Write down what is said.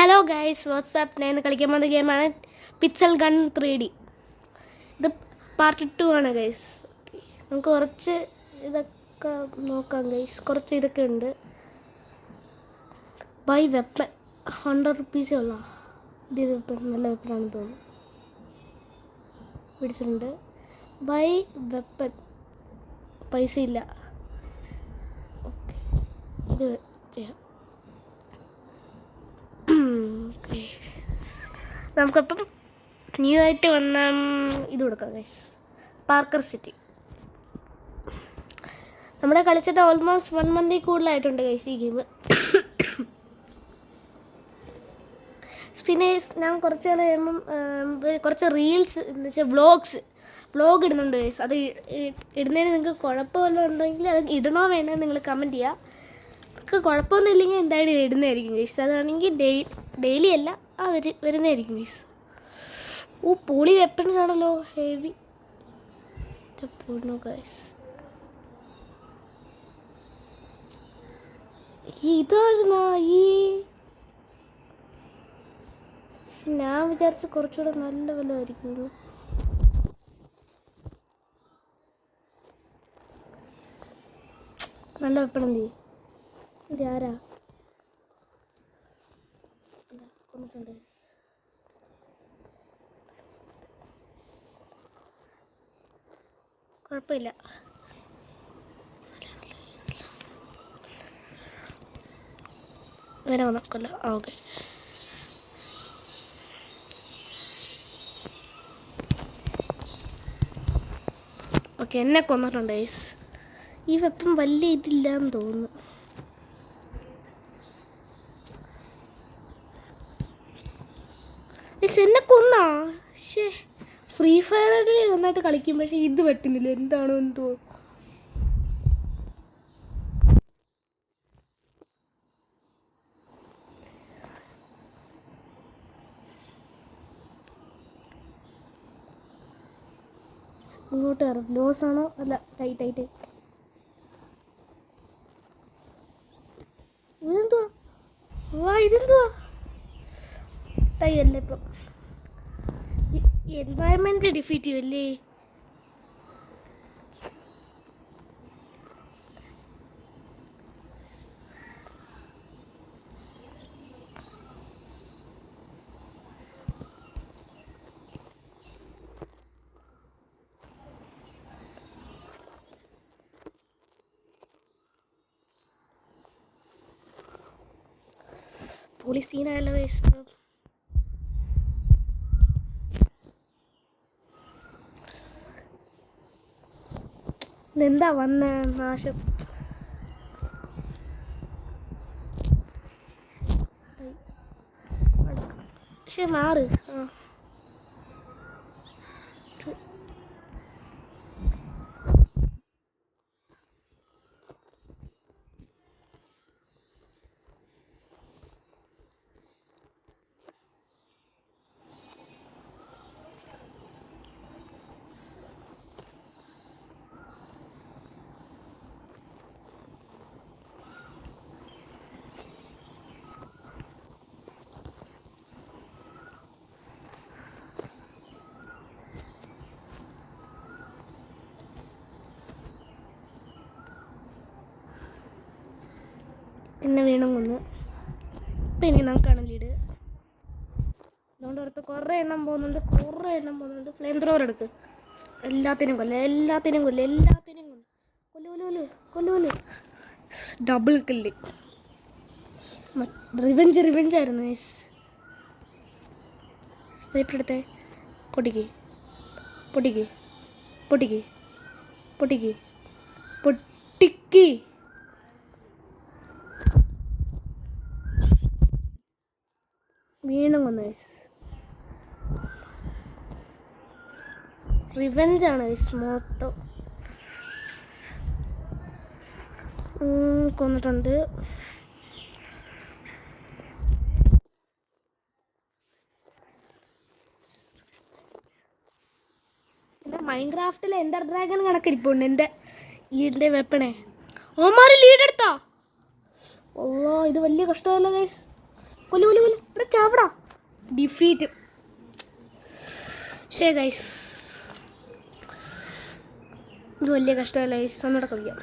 Hello guys WhatsApp ഞാൻ കളിക്കാൻ പോകുന്ന ഗെയിമാണ് പിക്സൽ ഗൺ 3D. ഇത് പാർട്ട് 2 ആണ് ഗൈസ്. നമുക്ക് കുറച്ച് ഇതൊക്കെ നോക്കാം ഗൈസ്. കുറച്ച് ഇതൊക്കെ ഉണ്ട്. ബൈ വെപ്പൺ 100 റുപ്പീസേ ഉള്ള ഇത് വെപ്പൺ നല്ല വെപ്പണാണെന്ന് തോന്നുന്നു. പിടിച്ചിട്ടുണ്ട്. ബൈ വെപ്പൺ പൈസ ഇല്ല. ഓക്കെ, ഇത് ചെയ്യാം. നമുക്കപ്പം ന്യൂ ആയിട്ട് വന്ന ഇത് കൊടുക്കാം ഗൈസ്. പാർക്കർ സിറ്റി നമ്മുടെ കളിച്ചിട്ട് ഓൾമോസ്റ്റ് 1 മന്തിൽ കൂടുതലായിട്ടുണ്ട് ഗൈസ് ഈ ഗെയിം. പിന്നെ ഞാൻ കുറച്ച് നാൾ കഴിയുമ്പം കുറച്ച് റീൽസ് എന്ന് വെച്ചാൽ വ്ളോഗ് ഇടുന്നുണ്ട് ഗൈസ്. അത് ഇടുന്നതിന് നിങ്ങൾക്ക് കുഴപ്പമല്ലോ ഉണ്ടെങ്കിൽ അത് ഇടണോ വേണോ നിങ്ങൾ കമൻറ്റ് ചെയ്യുക. നിങ്ങൾക്ക് കുഴപ്പമൊന്നും ഇല്ലെങ്കിൽ എന്തായാലും ഇടുന്നതായിരിക്കും ഗൈസ്. അതാണെങ്കിൽ ഡെയിലി അല്ല വരുന്നതായിരിക്കും ഗൈസ്. പോളി വെപ്പൺസ് ആണല്ലോ, ഹെവി ഗൈസ്. ഇതായിരുന്നാ ഞാൻ വിചാരിച്ച കുറച്ചുകൂടെ നല്ല വല്ലതായിരിക്കും. നല്ല വെപ്പൺ എന്ത് ചെയ്യും? ഇത് ആരാ കൊന്നിട്ടുണ്ട്? കുഴപ്പമില്ല. വേറെ നോക്കല്ല. ഓക്കെ, ഓക്കെ എന്നെ കൊന്നിട്ടുണ്ട് ഗൈസ്. ഈ വെപ്പം വലിയ ഇതില്ലാന്ന് തോന്നുന്നു. എന്നെ കൊന്നാ? ശേ, ഫ്രീ ഫയറിൽ നന്നായിട്ട് കളിക്കും, പക്ഷെ ഇത് പറ്റുന്നില്ല. എന്താണോ എന്തോ. ഇങ്ങോട്ട് കയറും. ലോസ് ആണോ? അല്ല, ടൈറ്റ് ഇതെന്തുവാ? ഇതെന്തുവാ? ടൈ അല്ല. ഇപ്പം എൻവയറമെന്റ് ഡിഫീറ്റ് ചെയ്യുമല്ലേ? പോലീസ് സീനായല്ലോ ഗൈസ്. എന്താ വന്ന നാശം. പക്ഷെ മാറ്. എന്നെ വീണും കൊന്ന്. പിന്നെ നമുക്കാണ് ലീഡ്. അതുകൊണ്ട് ഓർത്ത് കുറേ എണ്ണം പോകുന്നുണ്ട്. ഫ്ലെയിം ത്രോവർ എടുക്ക്. എല്ലാത്തിനും കൊല്ലു. Double kill. റിവെഞ്ച് ആയിരുന്നു. സ്നൈപ്പർ എടുത്തേ. പൊട്ടിക്ക്. വീണ്ടും കൊന്നു. റിവെഞ്ചാണ് മൊത്തം. കൊന്നിട്ടുണ്ട്. പിന്നെ മൈൻക്രാഫ്റ്റിലെ എൻഡർ ഡ്രാഗൺ കണക്കിരിപ്പുണ്ട് എൻ്റെ വെപ്പണേ. ഓമാര് ലീഡ് എടുത്തോ? ഓ, ഇത് വലിയ കഷ്ടമല്ലോ ഗൈസ്. കൊല്ലു കൊല്ലു കൊല്ലു ഇവിടെ ചാവടാ. ഡിഫീറ്റ്. ഗൈസ് ഇത് വലിയ കഷ്ടമല്ല ഗൈസ്. ഒന്നുകൂടെ കളിക്കാം.